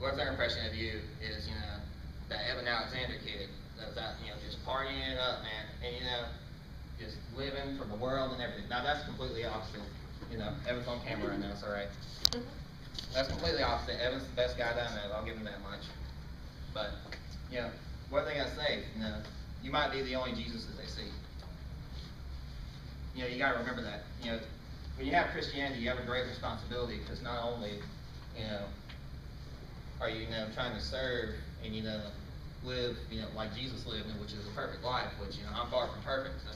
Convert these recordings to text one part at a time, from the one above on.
what's their impression of you is, that Evan Alexander kid that's out, just partying it up, man, and, just living for the world and everything. Now, that's completely opposite. Evan's on camera right now, it's all right. That's completely opposite. Evan's the best guy that I know. I'll give him that much. But, what are they going to say? You might be the only Jesus that they see. You got to remember that. When you have Christianity, you have a great responsibility, because not only, are you, trying to serve and, live, like Jesus lived, which is a perfect life, which, I'm far from perfect. So,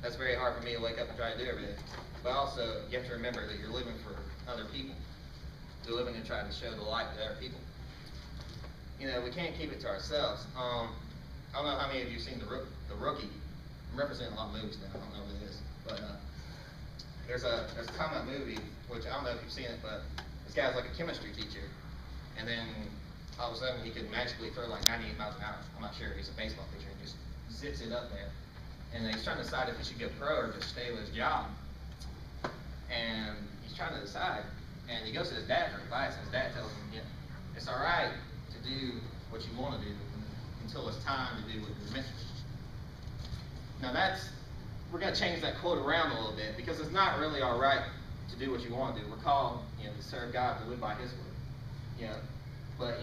that's very hard for me to wake up and try to do every day. But also, you have to remember that you're living for other people. You're living to try to show the light to other people. We can't keep it to ourselves. I don't know how many of you have seen the Rookie. I'm representing a lot of movies now. I don't know what it is, but there's a comic movie, which I don't know if you've seen it, but this guy's like a chemistry teacher, and then all of a sudden he could magically throw like 98 miles an hour. I'm not sure. He's a baseball pitcher and just zips it up there. And he's trying to decide if he should go pro or just stay with his job. And he's trying to decide. And he goes to his dad for advice, and his dad tells him, it's all right to do what you want to do until it's time to do what you're meant to do. Now we're going to change that quote around a little bit, because it's not really all right to do what you want to do. We're called, to serve God, to live by His word. But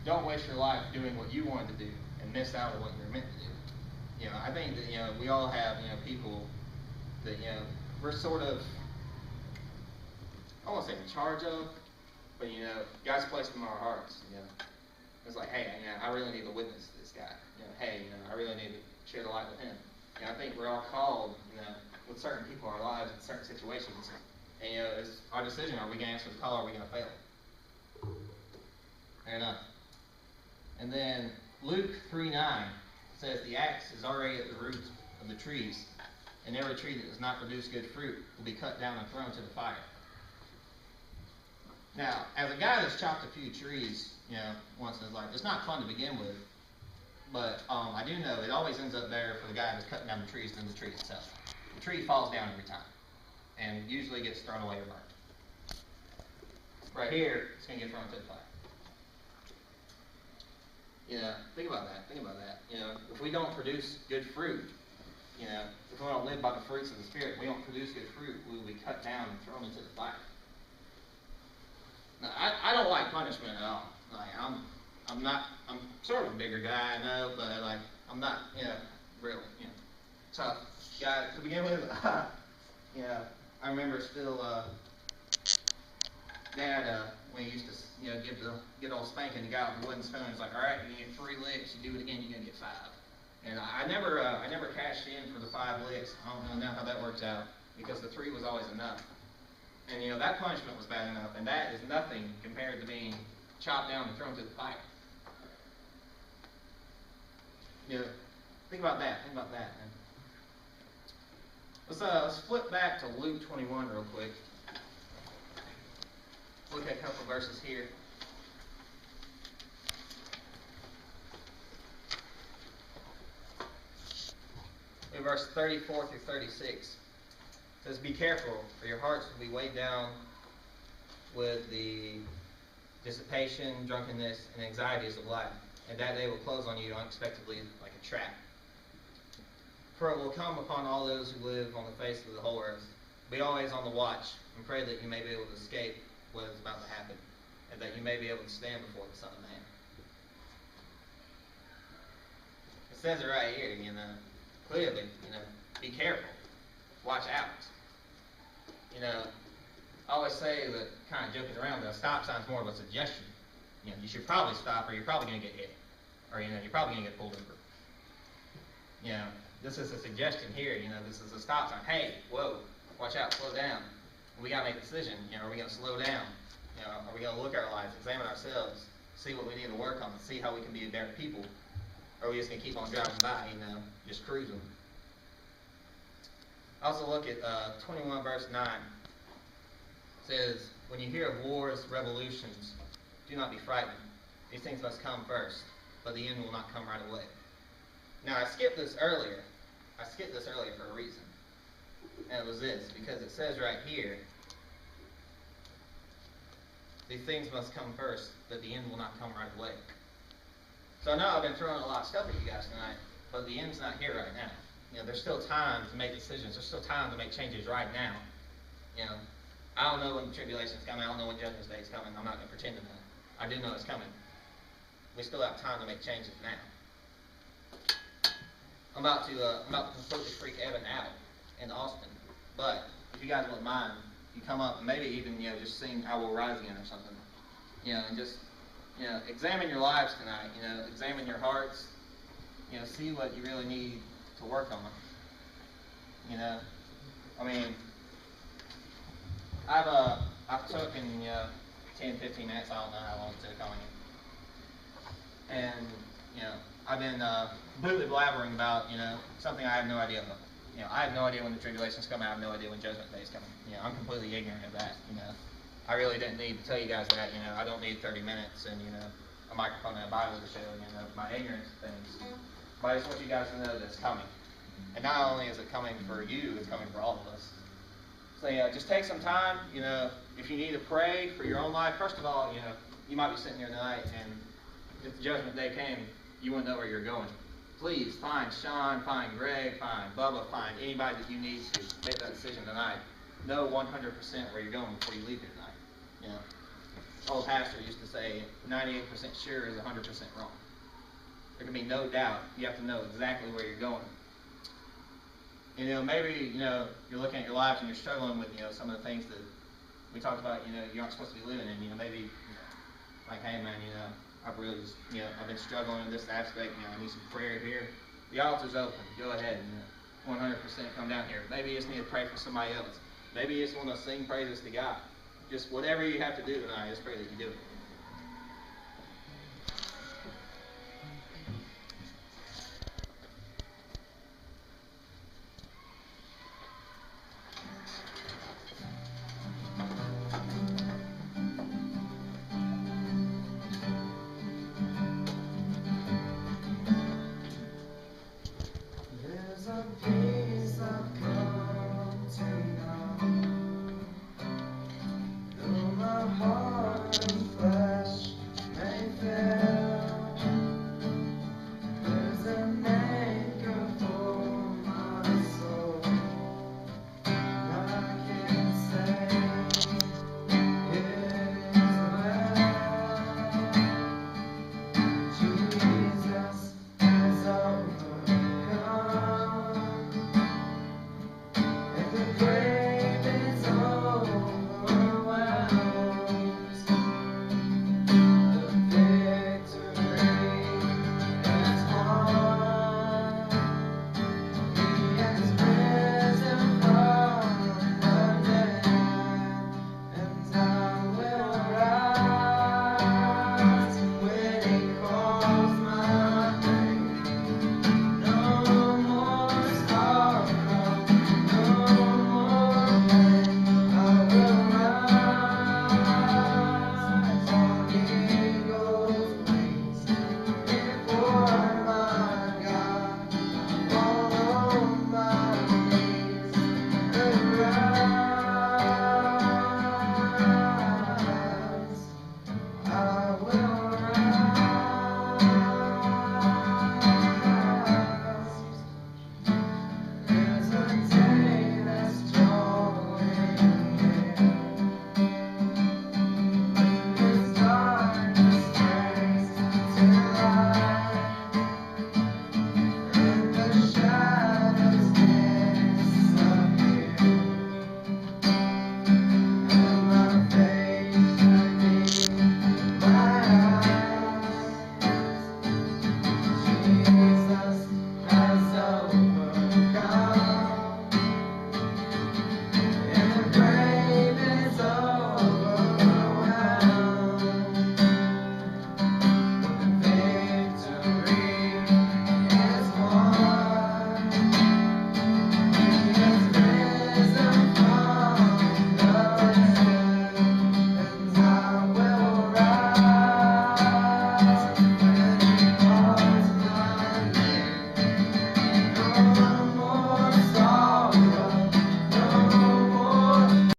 don't waste your life doing what you wanted to do and miss out on what you're meant to do. I think that we all have people that we're sort of, I won't say in charge of, but God's placed them in our hearts. It's like, hey, I really need to witness to this guy. Hey, I really need to share the light with him. I think we're all called, with certain people in our lives in certain situations. And it's our decision: are we going to answer the call, or are we going to fail? Fair enough. And then Luke 3:9 says, the axe is already at the roots of the trees, and every tree that does not produce good fruit will be cut down and thrown to the fire. Now, as a guy that's chopped a few trees, once in his life, it's not fun to begin with, but I do know it always ends up better for the guy that's cutting down the trees than the tree itself. The tree falls down every time, and usually gets thrown away or burned. Right here, it's going to get thrown to the fire. Think about that. If we don't produce good fruit, if we don't live by the fruits of the Spirit, we don't produce good fruit, we will be cut down and thrown into the fire. Now, I don't like punishment at all. Like, I'm sort of a bigger guy, I know, but like, I'm not, really, tough guy to begin with. I remember still, Dad, when he used to, give the good old spanking, the guy with the wooden spoon, he's like, all right, you get 3 licks, you do it again, you're gonna get 5. And I never cashed in for the 5 licks. I don't know how that works out, because the 3 was always enough. And that punishment was bad enough, and that is nothing compared to being chopped down and thrown to the fire. Think about that. Man. Let's flip back to Luke 21 real quick. Look at a couple verses here. In verse 34 through 36, it says, be careful, for your hearts will be weighed down with the dissipation, drunkenness, and anxieties of life, and that day will close on you unexpectedly like a trap. For it will come upon all those who live on the face of the whole earth. Be always on the watch, and pray that you may be able to escape what is about to happen, and that you may be able to stand before the Son of Man. It says it right here, clearly, be careful, watch out. I always say that, kind of joking around, that a stop sign is more of a suggestion. You should probably stop, or you're probably going to get hit, or you're probably going to get pulled over. This is a suggestion here. This is a stop sign. Hey, whoa, watch out, slow down. We got to make a decision. Are we going to slow down? Are we going to look at our lives, examine ourselves, see what we need to work on, see how we can be better people? Or are we just going to keep on driving by, just cruising? Also look at 21 verse 9. It says, when you hear of wars, revolutions, do not be frightened. These things must come first, but the end will not come right away. Now, I skipped this earlier for a reason. And it was this, because it says right here, these things must come first, that the end will not come right away. So I know I've been throwing a lot of stuff at you guys tonight, but the end's not here right now. There's still time to make decisions. There's still time to make changes right now. I don't know when the tribulation's coming. I don't know when Judgment Day is coming. I'm not going to pretend to know. I do know it's coming. We still have time to make changes now. I'm about to completely freak Evan out in Austin, but if you guys wouldn't mind, you come up and maybe even just sing "I Will Rise Again" or something. And just examine your lives tonight. Examine your hearts. See what you really need to work on. I've taken 10, 15 minutes. I don't know how long it took on it, and I've been completely blabbering about something I have no idea of. I have no idea when the tribulation's coming. I have no idea when Judgment Day is coming. I'm completely ignorant of that. I really didn't need to tell you guys that. I don't need 30 minutes and a microphone and a Bible to show my ignorance of things. But I just want you guys to know that it's coming. And not only is it coming for you, it's coming for all of us. So just take some time. If you need to pray for your own life, first of all, you might be sitting here tonight, and if the Judgment Day came, you wouldn't know where you're going. Please find Sean, find Greg, find Bubba, find anybody that you need to make that decision tonight. Know 100% where you're going before you leave here tonight. Old pastor used to say, 98% sure is 100% wrong. There can be no doubt. You have to know exactly where you're going. Maybe you're looking at your life and you're struggling with some of the things that we talked about. You aren't supposed to be living in. Maybe like, hey man, I've really just I've been struggling in this aspect. I need some prayer here. The altar's open. Go ahead and 100% come down here. Maybe you just need to pray for somebody else. Maybe you just want to sing praises to God. Just whatever you have to do tonight, just pray that you do it. I will